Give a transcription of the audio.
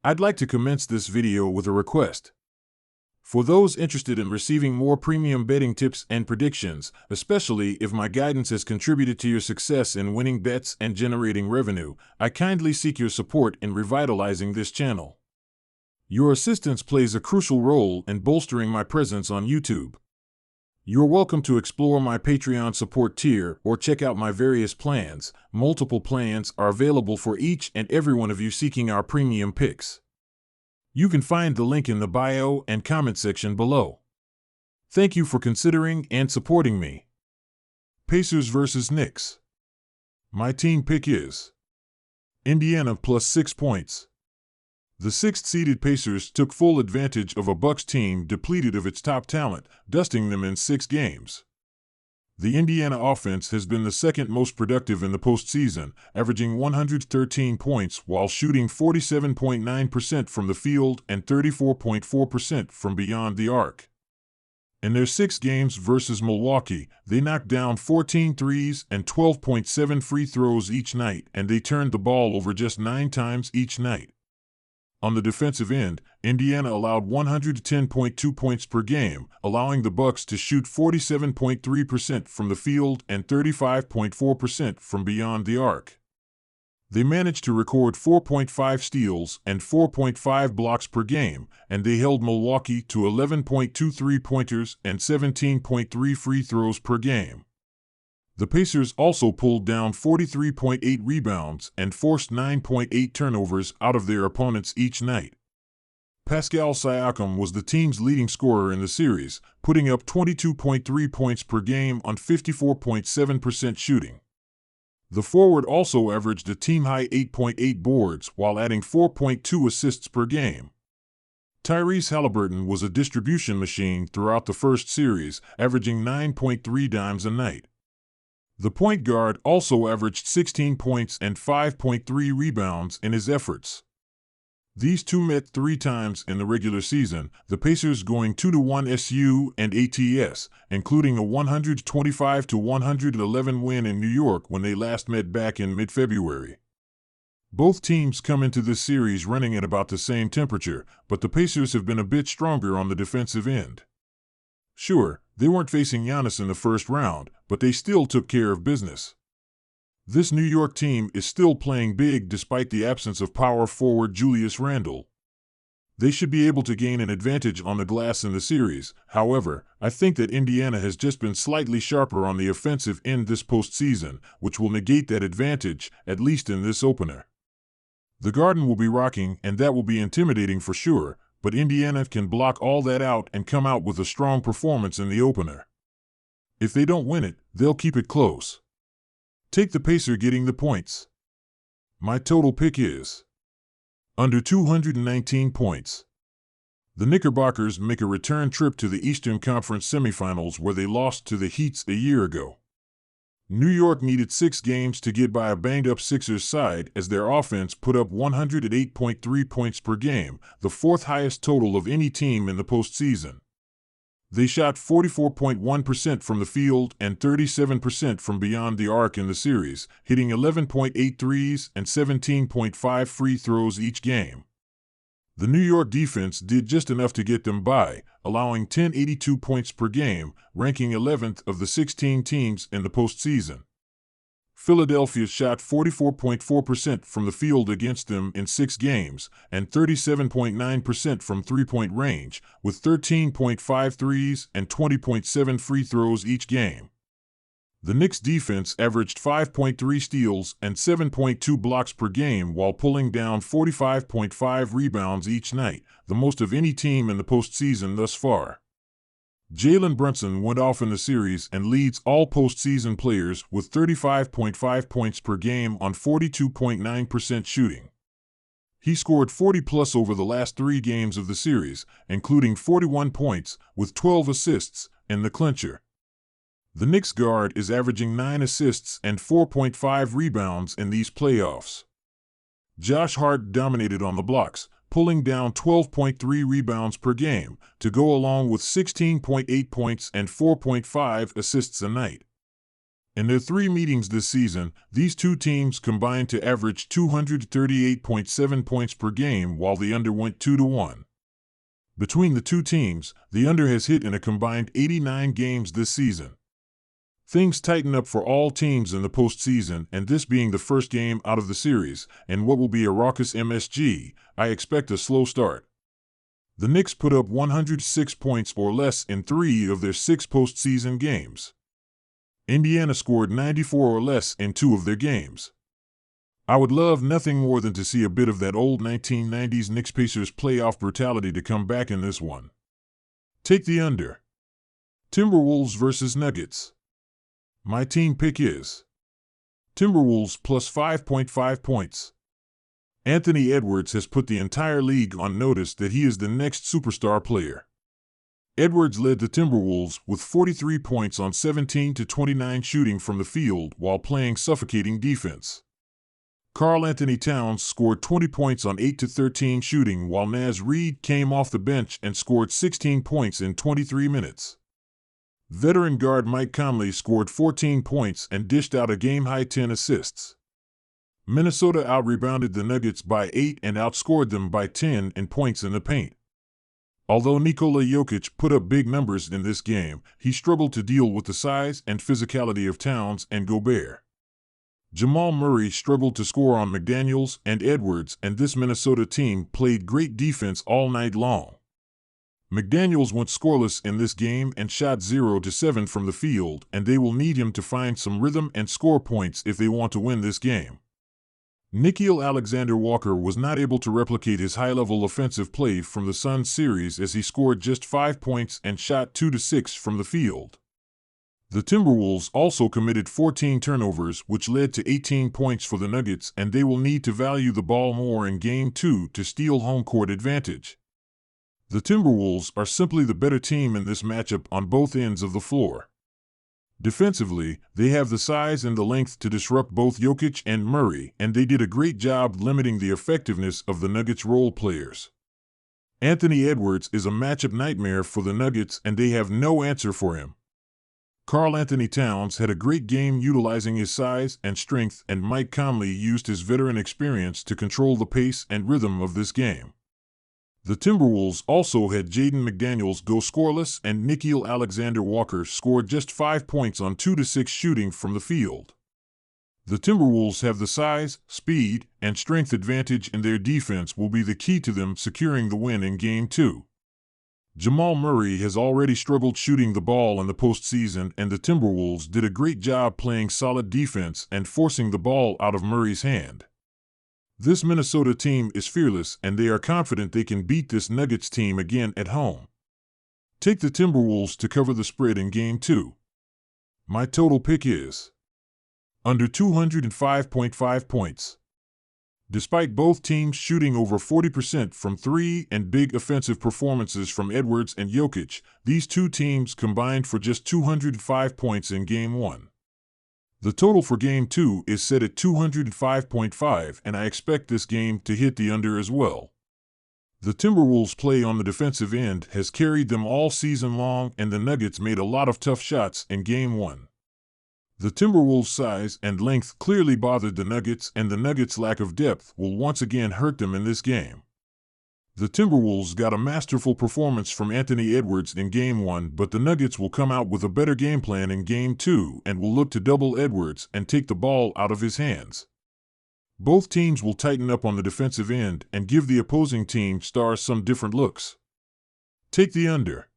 I'd like to commence this video with a request. For those interested in receiving more premium betting tips and predictions, especially if my guidance has contributed to your success in winning bets and generating revenue, I kindly seek your support in revitalizing this channel. Your assistance plays a crucial role in bolstering my presence on YouTube. You're welcome to explore my Patreon support tier or check out my various plans. Multiple plans are available for each and every one of you seeking our premium picks. You can find the link in the bio and comment section below. Thank you for considering and supporting me. Pacers vs. Knicks. My team pick is Indiana plus 6 points. The 6th-seeded Pacers took full advantage of a Bucks team depleted of its top talent, dusting them in 6 games. The Indiana offense has been the second most productive in the postseason, averaging 113 points while shooting 47.9% from the field and 34.4% from beyond the arc. In their 6 games versus Milwaukee, they knocked down 14 threes and 12.7 free throws each night, and they turned the ball over just 9 times each night. On the defensive end, Indiana allowed 110.2 points per game, allowing the Bucks to shoot 47.3% from the field and 35.4% from beyond the arc. They managed to record 4.5 steals and 4.5 blocks per game, and they held Milwaukee to 11.2 three-pointers and 17.3 free throws per game. The Pacers also pulled down 43.8 rebounds and forced 9.8 turnovers out of their opponents each night. Pascal Siakam was the team's leading scorer in the series, putting up 22.3 points per game on 54.7% shooting. The forward also averaged a team-high 8.8 boards while adding 4.2 assists per game. Tyrese Haliburton was a distribution machine throughout the first series, averaging 9.3 dimes a night. The point guard also averaged 16 points and 5.3 rebounds in his efforts. These two met 3 times in the regular season, the Pacers going 2-1 SU and ATS, including a 125-111 win in New York when they last met back in mid-February. Both teams come into this series running at about the same temperature, but the Pacers have been a bit stronger on the defensive end. Sure, they weren't facing Giannis in the first round, but they still took care of business. This New York team is still playing big despite the absence of power forward Julius Randle. They should be able to gain an advantage on the glass in the series. However, I think that Indiana has just been slightly sharper on the offensive end this postseason, which will negate that advantage, at least in this opener. The Garden will be rocking, and that will be intimidating for sure, but Indiana can block all that out and come out with a strong performance in the opener. If they don't win it, they'll keep it close. Take the Pacer getting the points. My total pick is under 219 points. The Knickerbockers make a return trip to the Eastern Conference semifinals where they lost to the Heat a year ago. New York needed 6 games to get by a banged-up Sixers side as their offense put up 108.3 points per game, the 4th highest total of any team in the postseason. They shot 44.1% from the field and 37% from beyond the arc in the series, hitting 11.8 threes and 17.5 free throws each game. The New York defense did just enough to get them by, allowing 1082 points per game, ranking 11th of the 16 teams in the postseason. Philadelphia shot 44.4% from the field against them in 6 games and 37.9% from three-point range, with 13.5 threes and 20.7 free throws each game. The Knicks' defense averaged 5.3 steals and 7.2 blocks per game while pulling down 45.5 rebounds each night, the most of any team in the postseason thus far. Jalen Brunson went off in the series and leads all postseason players with 35.5 points per game on 42.9% shooting. He scored 40-plus over the last 3 games of the series, including 41 points, with 12 assists, in the clincher. The Knicks guard is averaging 9 assists and 4.5 rebounds in these playoffs. Josh Hart dominated on the blocks, pulling down 12.3 rebounds per game to go along with 16.8 points and 4.5 assists a night. In their 3 meetings this season, these two teams combined to average 238.7 points per game while the under went 2-1. Between the two teams, the under has hit in a combined 89 games this season. Things tighten up for all teams in the postseason, and this being the first game out of the series, and what will be a raucous MSG, I expect a slow start. The Knicks put up 106 points or less in 3 of their 6 postseason games. Indiana scored 94 or less in 2 of their games. I would love nothing more than to see a bit of that old 1990s Knicks-Pacers playoff brutality to come back in this one. Take the under. Timberwolves versus Nuggets. My team pick is Timberwolves plus 5.5 points. Anthony Edwards has put the entire league on notice that he is the next superstar player. Edwards led the Timberwolves with 43 points on 17-29 shooting from the field while playing suffocating defense. Karl-Anthony Towns scored 20 points on 8-13 shooting while Naz Reid came off the bench and scored 16 points in 23 minutes. Veteran guard Mike Conley scored 14 points and dished out a game-high 10 assists. Minnesota out-rebounded the Nuggets by 8 and outscored them by 10 in points in the paint. Although Nikola Jokic put up big numbers in this game, he struggled to deal with the size and physicality of Towns and Gobert. Jamal Murray struggled to score on McDaniels and Edwards, and this Minnesota team played great defense all night long. McDaniels went scoreless in this game and shot 0-7 from the field, and they will need him to find some rhythm and score points if they want to win this game. Nickeil Alexander-Walker was not able to replicate his high-level offensive play from the Suns series as he scored just 5 points and shot 2-6 from the field. The Timberwolves also committed 14 turnovers, which led to 18 points for the Nuggets, and they will need to value the ball more in Game 2 to steal home court advantage. The Timberwolves are simply the better team in this matchup on both ends of the floor. Defensively, they have the size and the length to disrupt both Jokic and Murray, and they did a great job limiting the effectiveness of the Nuggets' role players. Anthony Edwards is a matchup nightmare for the Nuggets, and they have no answer for him. Karl-Anthony Towns had a great game utilizing his size and strength, and Mike Conley used his veteran experience to control the pace and rhythm of this game. The Timberwolves also had Jaden McDaniels go scoreless, and Nickeil Alexander-Walker scored just 5 points on 2-6 shooting from the field. The Timberwolves have the size, speed, and strength advantage, and their defense will be the key to them securing the win in Game 2. Jamal Murray has already struggled shooting the ball in the postseason, and the Timberwolves did a great job playing solid defense and forcing the ball out of Murray's hand. This Minnesota team is fearless, and they are confident they can beat this Nuggets team again at home. Take the Timberwolves to cover the spread in Game 2. My total pick is under 205.5 points. Despite both teams shooting over 40% from 3 and big offensive performances from Edwards and Jokic, these two teams combined for just 205 points in Game 1. The total for Game 2 is set at 205.5, and I expect this game to hit the under as well. The Timberwolves' play on the defensive end has carried them all season long, and the Nuggets made a lot of tough shots in Game 1. The Timberwolves' size and length clearly bothered the Nuggets, and the Nuggets' lack of depth will once again hurt them in this game. The Timberwolves got a masterful performance from Anthony Edwards in Game 1, but the Nuggets will come out with a better game plan in Game 2 and will look to double Edwards and take the ball out of his hands. Both teams will tighten up on the defensive end and give the opposing team stars some different looks. Take the under.